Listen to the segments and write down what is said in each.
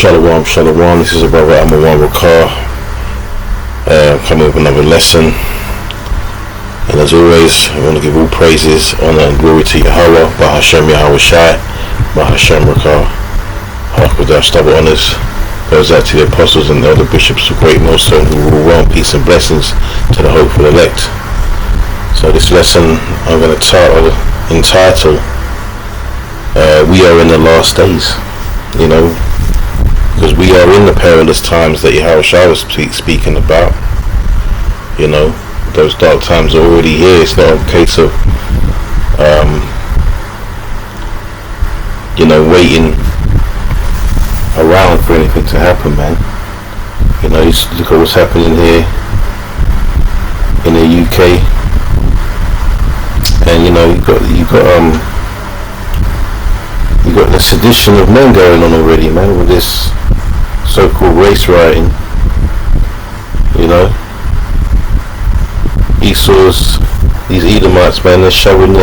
Shalom, shalom. This is a brother Amawan Rakar, coming with another lesson. And as always, I want to give all praises, honor, and glory to Yahweh, Bahashem Yahweh Shai, Bahashem Rakar, Harkodash, double honors. Goes out to the apostles and elder bishops of Great Millstone who rule well, peace and blessings to the hopeful elect. So this lesson I'm going to entitle We Are in the Last Days. You know, because we are in the perilous times that Yahweh Shai was speaking about. You know, those dark times are already here. It's not a case of waiting around for anything to happen, man. You know, you look at what's happening here in the UK, and you got the sedition of men going on already, man, with this so-called race rioting. You know, Esau's, these Edomites, man, they're showing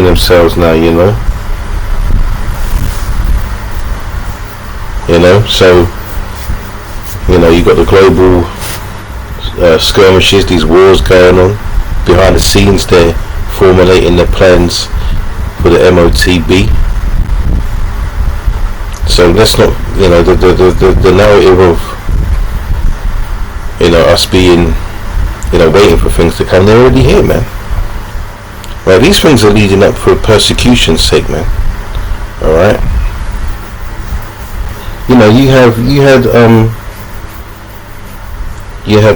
themselves now, you know. So, you know, you got the global skirmishes, these wars going on behind the scenes. They're formulating their plans for the MOTB. So let's not, you know, the narrative of, you know, us being, you know, waiting for things to come. They're already here, man. Right, these things are leading up for persecution's sake, man. All right. You know, you had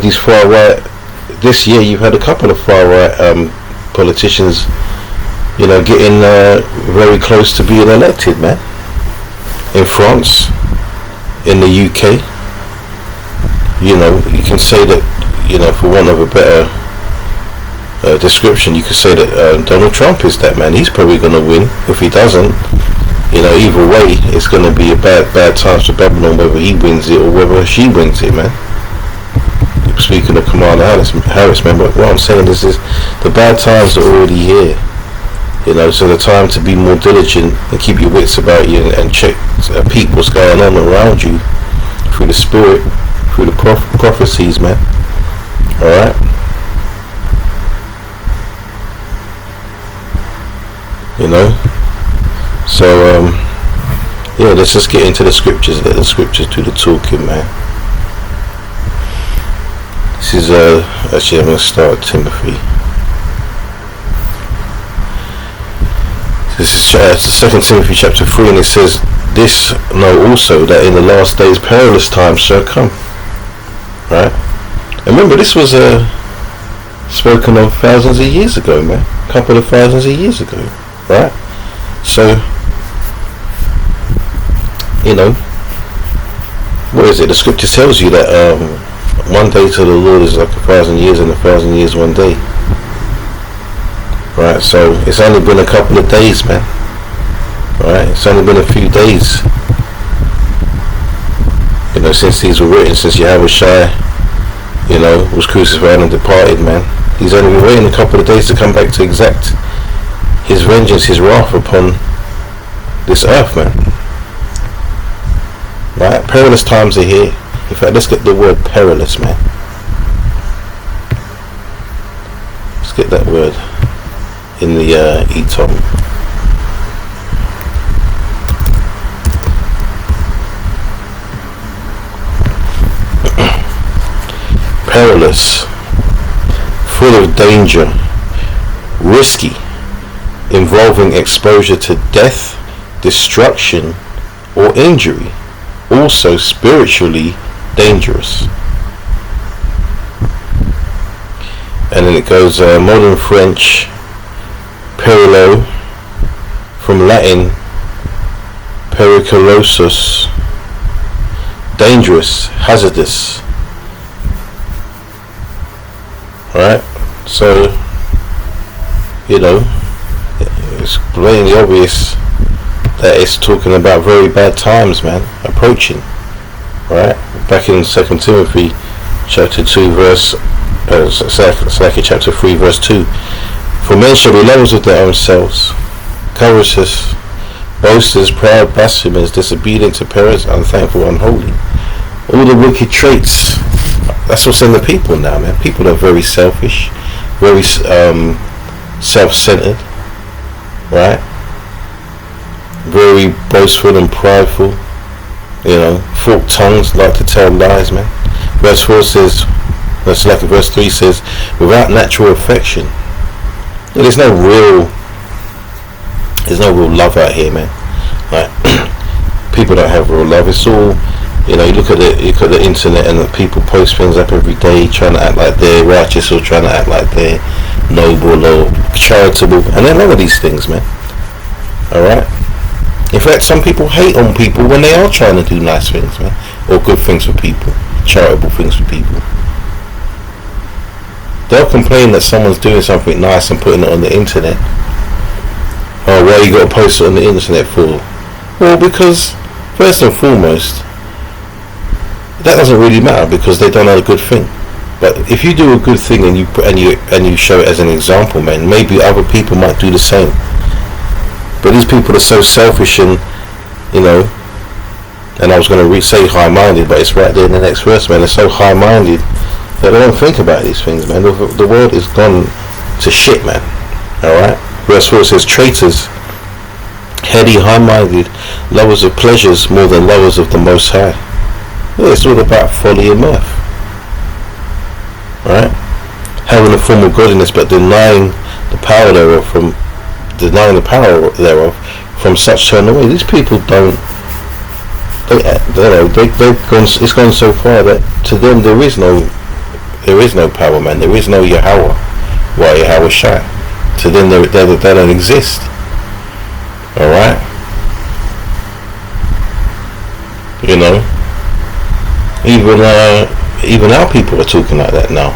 these far right. This year, you've had a couple of far right politicians, you know, getting very close to being elected, man. In France, in the UK, you know, you can say that, you know, for want of a better description, you could say that Donald Trump is that, man. He's probably going to win. If he doesn't, you know, either way, it's going to be a bad time for Babylon, whether he wins it or whether she wins it, man. Speaking of Kamala Harris, man, but what I'm saying is the bad times are already here. You know, so the time to be more diligent and keep your wits about you and check, peep what's going on around you through the spirit, through the prophecies, man. All right. You know. So yeah, let's just get into the scriptures. Let the scriptures do the talking, man. This is actually I'm going to start with Timothy. This is 2 Timothy chapter 3, and it says, "This know also that in the last days perilous times shall come." Right? And remember, this was spoken of thousands of years ago, man. A couple of thousands of years ago, right? So, you know, what is it? The scripture tells you that one day to the Lord is like 1,000 years, and 1,000 years one day. Right, so it's only been a couple of days, man. Right, it's only been a few days, you know, since these were written, since Yahweh Shai, you know, was crucified and departed, man. He's only been waiting a couple of days to come back to exact his vengeance, his wrath upon this earth, man. Right, perilous times are here. In fact, let's get the word perilous, man. Let's get that word in the ETOM. Perilous, full of danger, risky, involving exposure to death, destruction, or injury. Also spiritually dangerous. And then it goes modern French, perilo, from Latin periculosus, dangerous, hazardous. Right? So, you know, it's blatantly obvious that it's talking about very bad times, man, approaching. Right? Back in 2 Timothy chapter 2 verse chapter 3 verse 2, For men shall be lovers of their own selves, covetous, boasters, proud, blasphemers, disobedient to parents, unthankful, unholy. All the wicked traits. That's what's in the people now, man. People are very selfish, very self-centered, right? Very boastful and prideful. Forked tongues, like to tell lies, man. Verse 4 says, verse 3 says, without natural affection. There's no real love out here, man. Right? People don't have real love. It's all, you look at the internet and the people post things up every day, trying to act like they're righteous or trying to act like they're noble or charitable, and they're none of these things, man. All right. In fact, some people hate on people when they are trying to do nice things, man, or good things for people, charitable things for people. They'll complain that someone's doing something nice and putting it on the internet. Oh, why you got to post it on the internet for? Well, because first and foremost, that doesn't really matter because they've done a good thing. But if you do a good thing and you show it as an example, man, maybe other people might do the same. But these people are so selfish and and I was going to say high-minded, but it's right there in the next verse, man. They're so high-minded that they don't think about these things, man. The world is gone to shit, man. Alright? Verse 4 says, traitors, heady, high-minded, lovers of pleasures more than lovers of the Most High. Yeah, it's all about folly and mirth. Right? Having a form of godliness but denying the power thereof from such turn away. These people it's gone so far that to them there is no power, man. There is no Yahweh. Why Yahweh Shai? To them they don't exist. Alright? Even our people are talking like that now.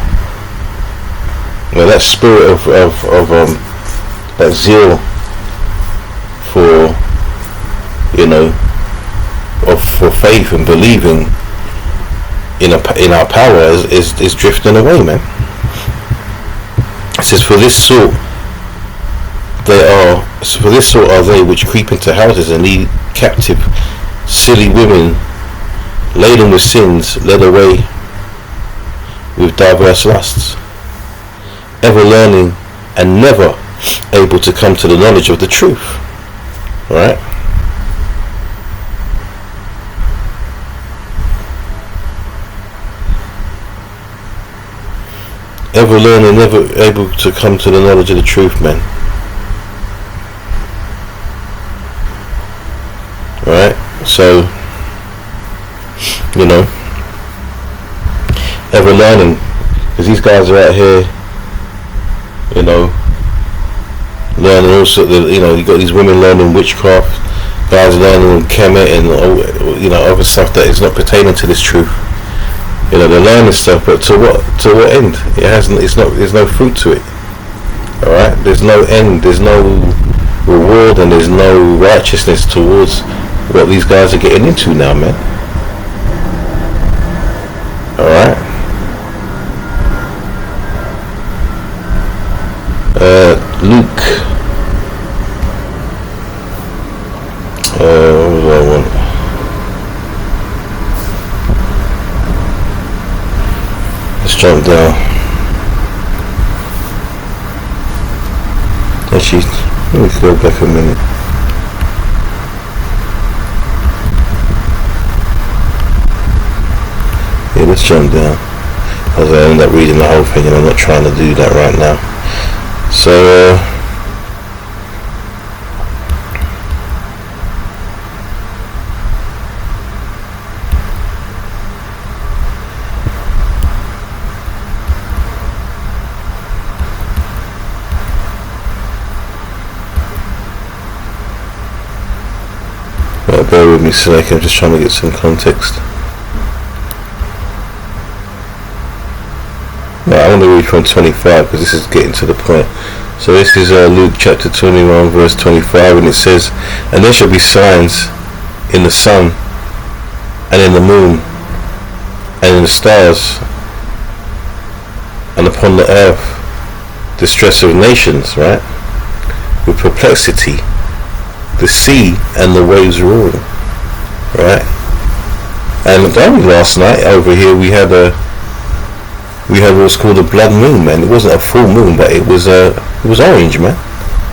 Well, that spirit of that zeal for for faith and believing in our power is drifting away, man. It says, for this sort are they which creep into houses and lead captive silly women laden with sins, led away with diverse lusts, ever learning and never able to come to the knowledge of the truth. Right? Ever learning, never able to come to the knowledge of the truth, man. Right? So, ever learning, because these guys are out here, learning all sorts of, you got these women learning witchcraft, guys learning Kemet and other stuff that is not pertaining to this truth. They're learning stuff, but to what end? There's no fruit to it. Alright? There's no end, there's no reward, and there's no righteousness towards what these guys are getting into now, man. Alright? Luke. What was I want? Let's jump down. Actually, let me go back a minute. Yeah, let's jump down. As I end up reading the whole thing, and I'm not trying to do that right now. So, bear with me a second, I'm just trying to get some context. I want to read from 25 because this is getting to the point. So this is Luke chapter 21 verse 25, and it says, and there shall be signs in the sun and in the moon and in the stars and upon the earth distress of nations, right, with perplexity, the sea and the waves roaring, right? And only last night over here we had what's called a blood moon, man. It wasn't a full moon, but it was orange, man.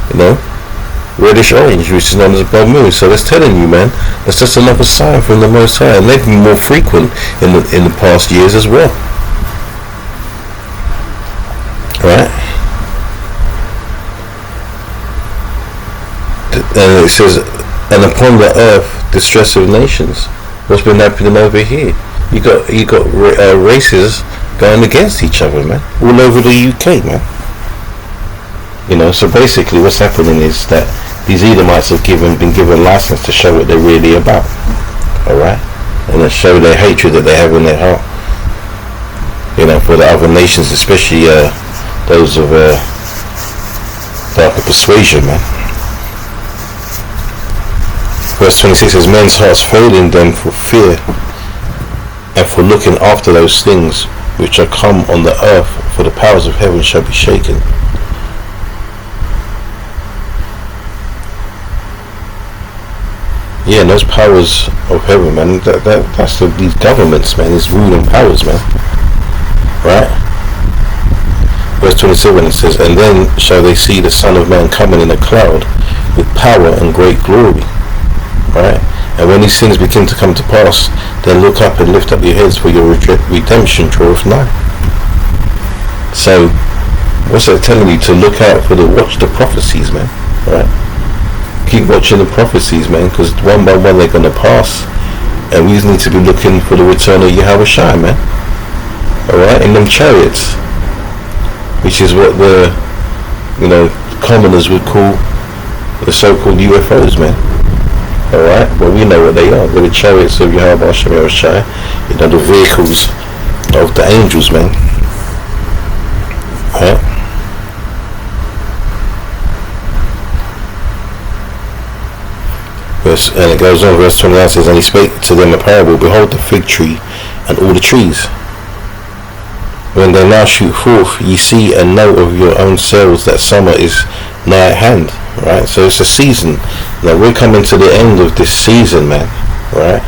You know, reddish orange, which is known as a blood moon. So that's telling you, man, that's just another sign from the Most High, and they've been more frequent in the past years as well, right? And it says, and upon the earth, distress of nations. What's been happening over here? You got races going against each other, man, all over the UK, man. You know, so basically, what's happening is that these Edomites have been given license to show what they're really about, all right, and to show their hatred that they have in their heart. You know, for the other nations, especially those of darker persuasion, man. Verse 26 says, men's hearts failing them for fear and for looking after those things which are come on the earth, for the powers of heaven shall be shaken. Yeah, and those powers of heaven, man, that's these governments, man, these ruling powers, man, right? Verse 27, it says, and then shall they see the Son of Man coming in a cloud with power and great glory. Right? And when these things begin to come to pass, then look up and lift up your heads, for your redemption draweth nigh. So, what's that telling you? To look out for watch the prophecies, man. Right? Keep watching the prophecies, man, because one by one they're going to pass, and we need to be looking for the return of Yahweh Shai, man. Alright? In them chariots, which is what the, commoners would call the so-called UFOs, man. Alright, well, we know what they are. They're the chariots of Yahweh Hashem Yahushai, the vehicles of the angels, man. Alright? And it goes on, verse 29 says, and he spake to them a parable, behold the fig tree and all the trees. When they now shoot forth, ye see and know of your own selves that summer is nigh at hand. Right, so it's a season. Now we're coming to the end of this season, man. Right?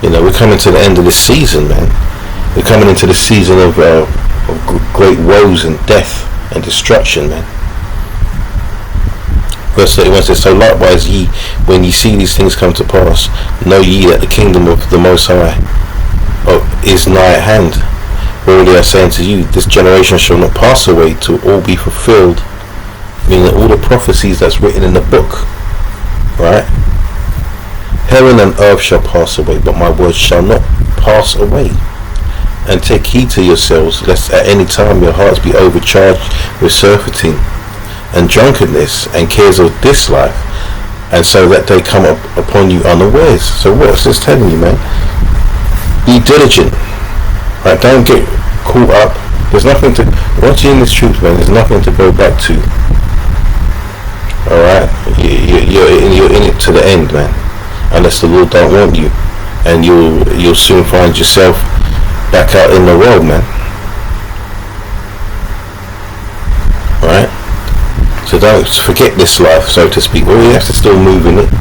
You know, we're coming to the end of this season, man. We're coming into the season of great woes and death and destruction, man. Verse 31 says, so likewise ye, when ye see these things come to pass, know ye that the kingdom of the Most High is nigh at hand. Verily I say unto you, this generation shall not pass away till all be fulfilled. Meaning all the prophecies that's written in the book. Right? Heaven and earth shall pass away, but my words shall not pass away. And take heed to yourselves, lest at any time your hearts be overcharged with surfeiting and drunkenness and cares of this life, and so that they come up upon you unawares. So what's this telling you, man? Be diligent. Right, don't get caught up. There's nothing to, once you're in this truth, man, there's nothing to go back to. Alright, you're in it to the end, man, unless the Lord don't want you, and you'll soon find yourself back out in the world, man. Right, so don't forget this life, so to speak. Well, we have to still move in it,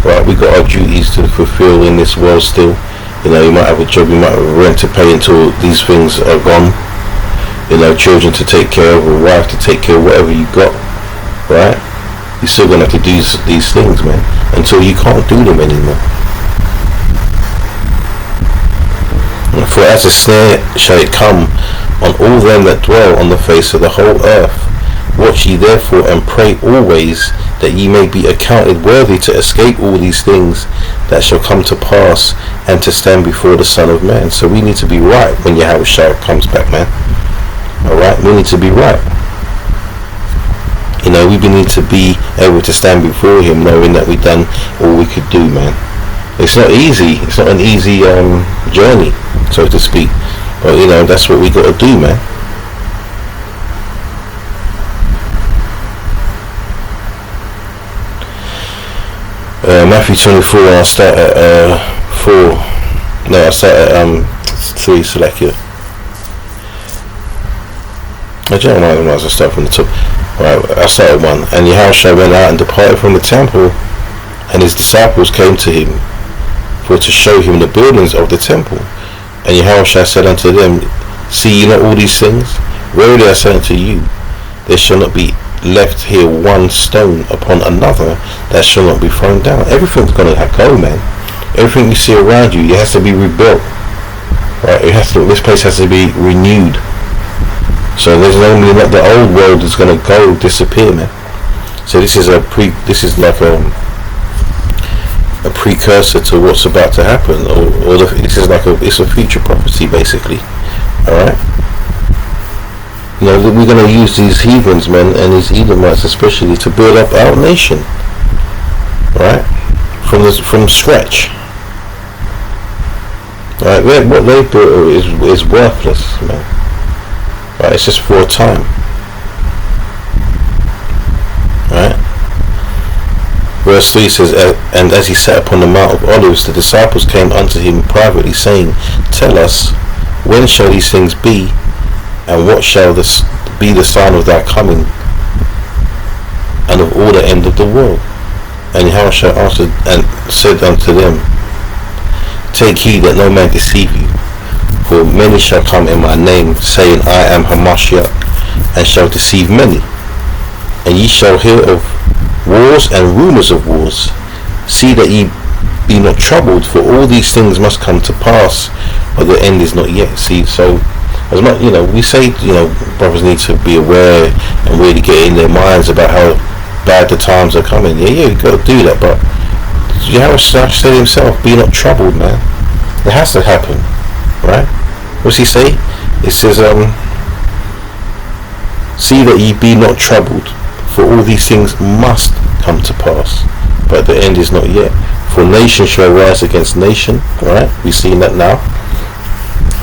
right? We got our duties to fulfill in this world still. You know, you might have a job, you might have rent to pay until these things are gone. You know, children to take care of, a wife to take care of, whatever you got, right? You're still going to have to do these things, man, until you can't do them anymore. For as a snare shall it come on all them that dwell on the face of the whole earth. Watch ye therefore and pray always, that ye may be accounted worthy to escape all these things that shall come to pass, and to stand before the Son of Man. So we need to be right when Yahweh Shai comes back, man. Alright, we need to be right. You know, we need to be able to stand before him knowing that we've done all we could do, man. It's not easy. It's not an easy journey, so to speak. But, you know, that's what we got to do, man. Matthew 24, I'll start at 4. No, I'll start at 3, Salakia. I might as well start from the top. Right, I started one. And Yahushua went out and departed from the temple, and his disciples came to him for to show him the buildings of the temple. And Yahushua said unto them, see ye not all these things? Verily I say unto you, there shall not be left here one stone upon another that shall not be thrown down. Everything's gonna go, man. Everything you see around you, it has to be rebuilt. Right? This place has to be renewed. So there's only not the old world is gonna go disappear, man. So this is like a precursor to what's about to happen, it's a future prophecy, basically. All right. We're going to use these heathens, man, and these Edomites especially, to build up our nation, right, from scratch. Right, what they built is worthless, man. Right, it's just for a time. Right. Verse 3 says, and as he sat upon the Mount of Olives, the disciples came unto him privately, saying, tell us, when shall these things be, and what shall this be the sign of thy coming, and of all the end of the world? And Yahushua answered and said unto them, take heed that no man deceive you, for many shall come in my name, saying, I am Hamashiach, and shall deceive many. And ye shall hear of wars and rumours of wars. See that ye be not troubled, for all these things must come to pass, but the end is not yet. See, so as much, we say, brothers need to be aware and really get in their minds about how bad the times are coming. Yeah, you got to do that, but Yahushua said himself, be not troubled, man. It has to happen, right? What's he say? It says, see that ye be not troubled, for all these things must come to pass, but the end is not yet. For nation shall rise against nation, right? We've seen that now.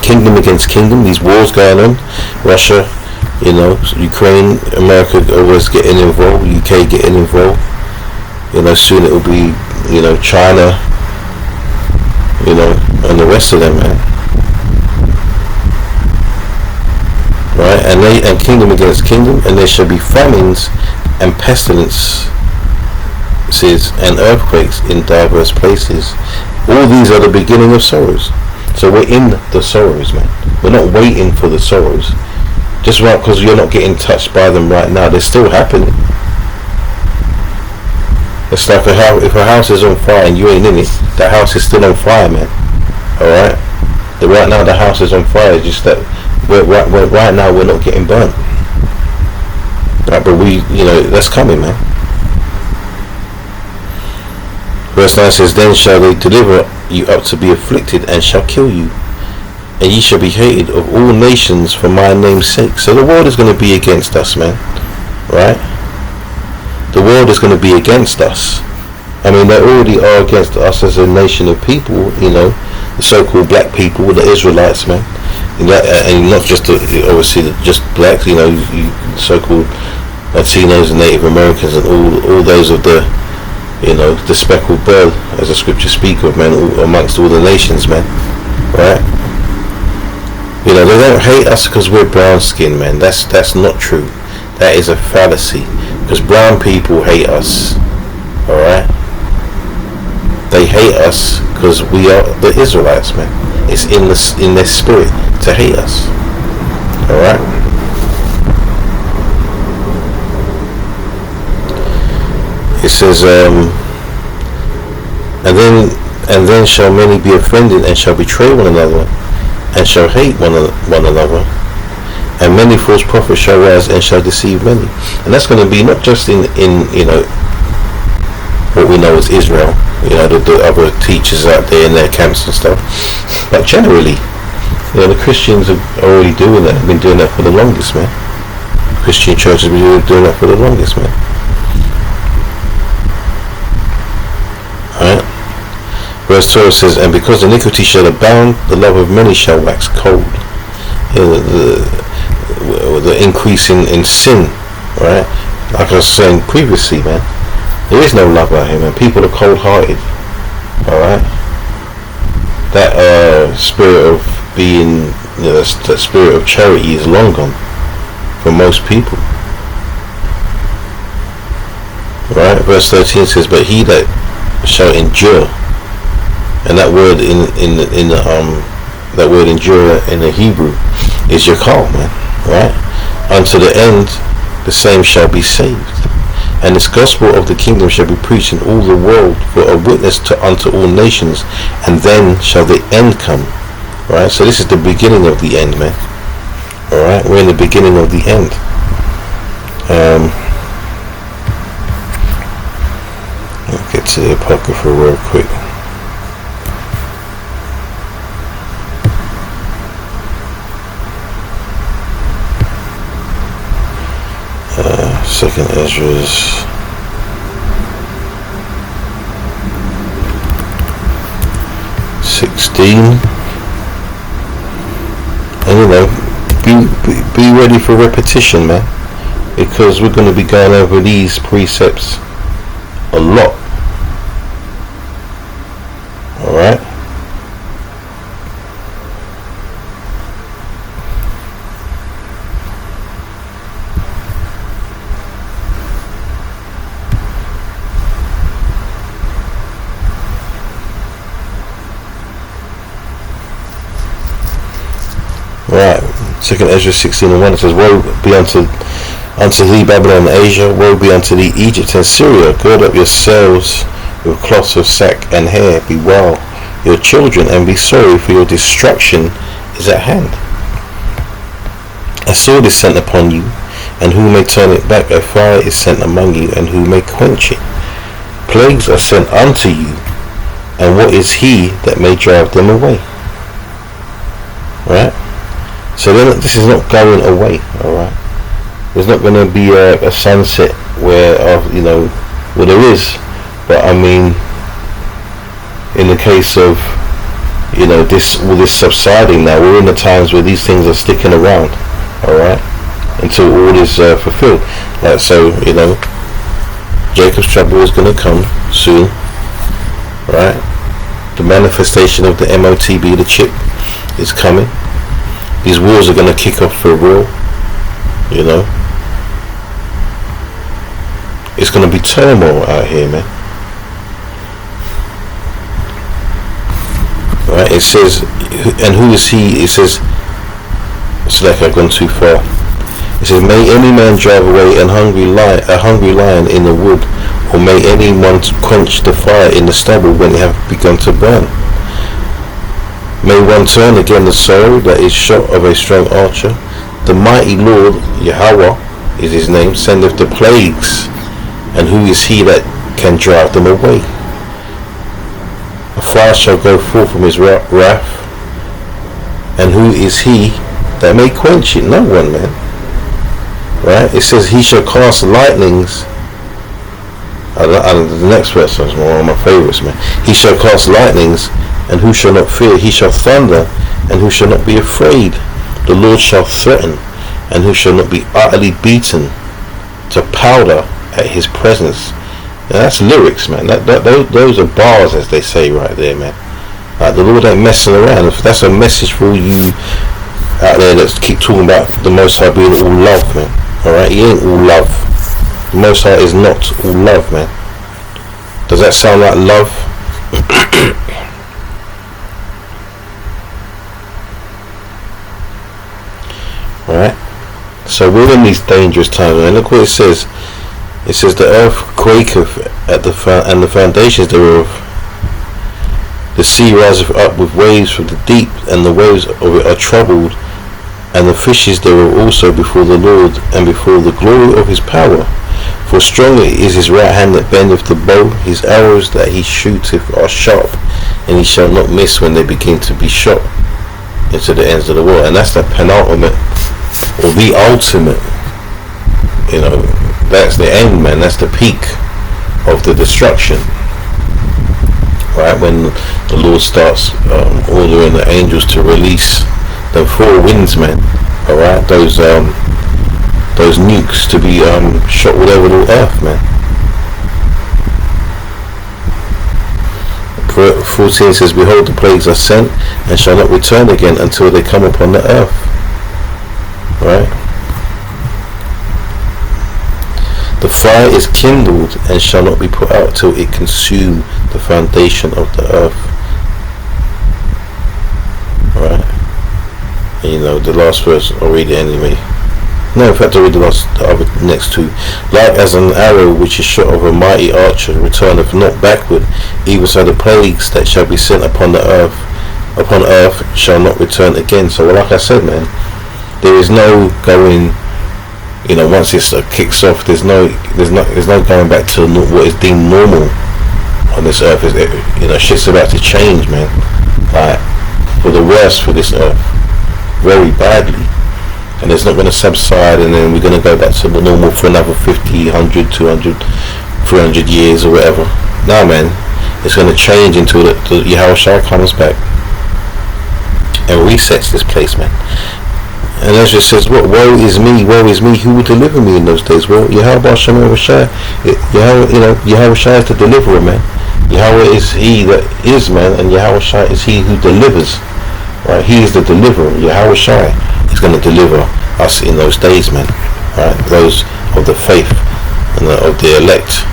Kingdom against kingdom, these wars going on. Russia, Ukraine, America always getting involved, UK getting involved. Soon it will be, China, and the rest of them, man. Right? And kingdom against kingdom, and there shall be famines and pestilence, and earthquakes in diverse places. All these are the beginning of sorrows. So we're in the sorrows, man. We're not waiting for the sorrows. Just right because you're not getting touched by them right now, they're still happening. It's like if a house is on fire and you ain't in it, that house is still on fire, man. Alright? Right now the house is on fire, it's just that right now we're not getting burnt. Right, but that's coming, man. Verse 9 says, then shall they deliver you up to be afflicted, and shall kill you, and ye shall be hated of all nations for my name's sake. So the world is going to be against us, man. Right? The world is going to be against us. I mean, they already are against us as a nation of people, the so-called black people, the Israelites, man. And not just obviously just blacks, so-called Latinos and Native Americans and all those of the the speckled bird, as the scriptures speak of, man, amongst all the nations, man. Right? They don't hate us because we're brown skinned, man. That's not true. That is a fallacy. Because brown people hate us. Alright? They hate us because we are the Israelites, man. It's in their spirit to hate us. Alright? It says, and then shall many be offended, and shall betray one another, and shall hate one another, and many false prophets shall rise and shall deceive many. And that's going to be not just in what we know as Israel, the other teachers out there in their camps and stuff, but generally, the Christians are already doing that. Have been doing that for the longest, man. Christian churches have been doing that for the longest, man. Alright. Verse 12 says, and because iniquity shall abound, the love of many shall wax cold. The increase in sin, right? Like I was saying previously, man, there is no love out here, man. People are cold-hearted. Alright? That spirit of being, that spirit of charity is long gone. for most people. Right? Verse 13 says, but he that shall endure, and that word that word endure in the Hebrew is yakal, man. Right? Unto the end, the same shall be saved. And this gospel of the kingdom shall be preached in all the world for a witness unto all nations, and then shall the end come. Right? So this is the beginning of the end, man. Alright? We're in the beginning of the end. Let's get to the Apocrypha real quick. Second Ezra's 16. And you know, be ready for repetition, man, because we're going to be going over these precepts a lot. Alright? Right, Second Ezra 16:1, it says, woe be unto thee, Babylon and Asia, woe be unto thee, Egypt and Syria, gird up yourselves with cloths of sack and hair, bewail your children and be sorry, for your destruction is at hand. A sword is sent upon you, and who may turn it back? A fire is sent among you, and who may quench it? Plagues are sent unto you, and what is he that may drive them away? Right? So then this is not going away, alright? There's not going to be a sunset where, well there is, but I mean, in the case of, this subsiding now, we're in the times where these things are sticking around, alright? Until all is fulfilled. Like, so, Jacob's trouble is going to come soon, right? The manifestation of the MOTB, the chip, is coming. These wars are going to kick off for real, It's going to be turmoil out here, man. Right? It says, and who is he? It says, it's like I've gone too far. It says, may any man drive away a hungry lion in the wood, or may anyone quench the fire in the stubble when it hath begun to burn. May one turn again the sorrow that is shot of a strong archer. The mighty Lord, Yahweh is his name, sendeth the plagues, and who is he that can drive them away? A fire shall go forth from his wrath, and who is he that may quench it? No one, man. Right? It says he shall cast lightnings. The next verse is one of my favorites, man. He shall cast lightnings, and who shall not fear? He shall thunder, and who shall not be afraid? The Lord shall threaten, and who shall not be utterly beaten to powder at his presence. Now that's lyrics, man. Those are bars, as they say right there, man. Like, the Lord ain't messing around. That's a message for all you out there that keep talking about the Most High being all love, man. Alright, he ain't all love. The Most High is not all love, man. Does that sound like love? Alright, so we're in these dangerous times, and look what it says. It says the earth quaketh and the foundations thereof. The sea riseth up with waves from the deep, and the waves of it are troubled, and the fishes thereof also before the Lord, and before the glory of his power. For stronger is his right hand that bendeth the bow, his arrows that he shooteth are sharp, and he shall not miss when they begin to be shot into the ends of the world. And that's the penultimate, or the ultimate, that's the end, man. That's the peak of the destruction, right? When the Lord starts ordering the angels to release the four winds, man. Alright, those nukes to be shot all over the earth, man. 14 says, behold, the plagues are sent, and shall not return again until they come upon the earth. Right? The fire is kindled and shall not be put out till it consume the foundation of the earth. Alright. And you know, the last verse, I'll read it anyway. No, in fact, I'll read the other next two. Like as an arrow which is shot of a mighty archer returneth not backward, even so the plagues that shall be sent upon earth shall not return again. So like I said, man, there is no going, you know, once this kicks off, there's no going back to what is deemed normal on this earth. You know, shit's about to change, man, like for the worse for this earth, very badly. And it's not going to subside, and then we're going to go back to the normal for another 50, 100, 200, 300 years or whatever. No, man, it's going to change until the Yahushua comes back and resets this place, man. And Ezra says, "What? Woe is me! Woe is me! Who will deliver me in those days?" Well, Yahweh Shem Yahushua, Yahushua is the deliverer, man. Yahweh is He that is, man, and Yahushua is He who delivers. Right? He is the deliverer. Yahushua is going to deliver us in those days, man. Right? Those of the faith and of the elect.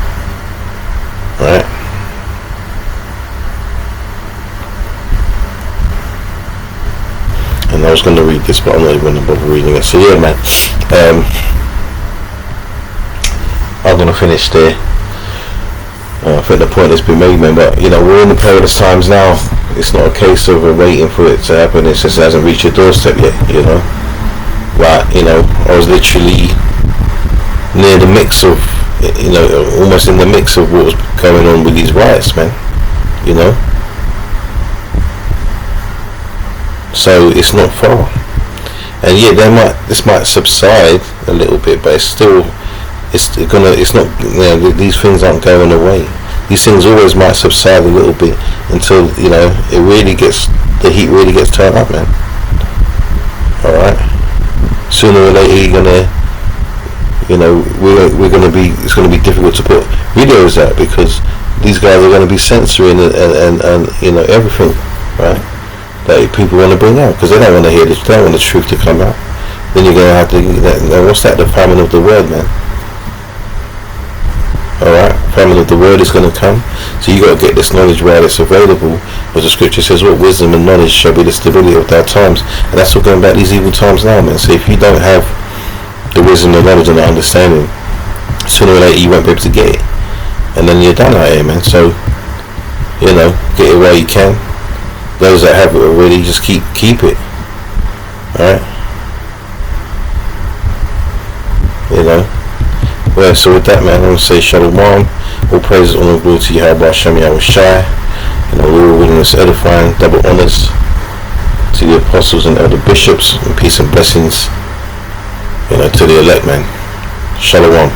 Right? And I was going to read this, but I'm not even going to bother reading it. So yeah, man. I'm going to finish there. I think the point has been made, man. But you know, we're in the perilous times now. It's not a case of waiting for it to happen. It just hasn't reached your doorstep yet, you know. But you know, I was literally near the mix of, you know, almost in the mix of what was going on with these riots, man. You know. So it's not far, and yeah, this might subside a little bit, but it's not, you know, these things aren't going away. These things always might subside a little bit until, you know, the heat really gets turned up, man. All right. Sooner or later, you're gonna, you know, it's gonna be difficult to put videos out because these guys are gonna be censoring and you know, everything, right? That people want to bring out because they don't want to hear this. They don't want the truth to come out. Then you're gonna have to. What's that? The famine of the word, man. All right, famine of the word is gonna come. So you got to get this knowledge while it's available. As the scripture says, "What wisdom and knowledge shall be the stability of our times." And that's talking about these evil times now, man. So if you don't have the wisdom, the knowledge, and the understanding, sooner or later you won't be able to get it, and then you're done out here, man. So you know, get it while you can. Those that have it already, just keep it. Alright? You know? Well, so with that, man, I'm going to say Shalom. All praises, honor, glory to Yahweh Shem Yahushua. You know, Lord, witness, edifying, double honors to the apostles and elder bishops, and peace and blessings, you know, to the elect, man. Shalom.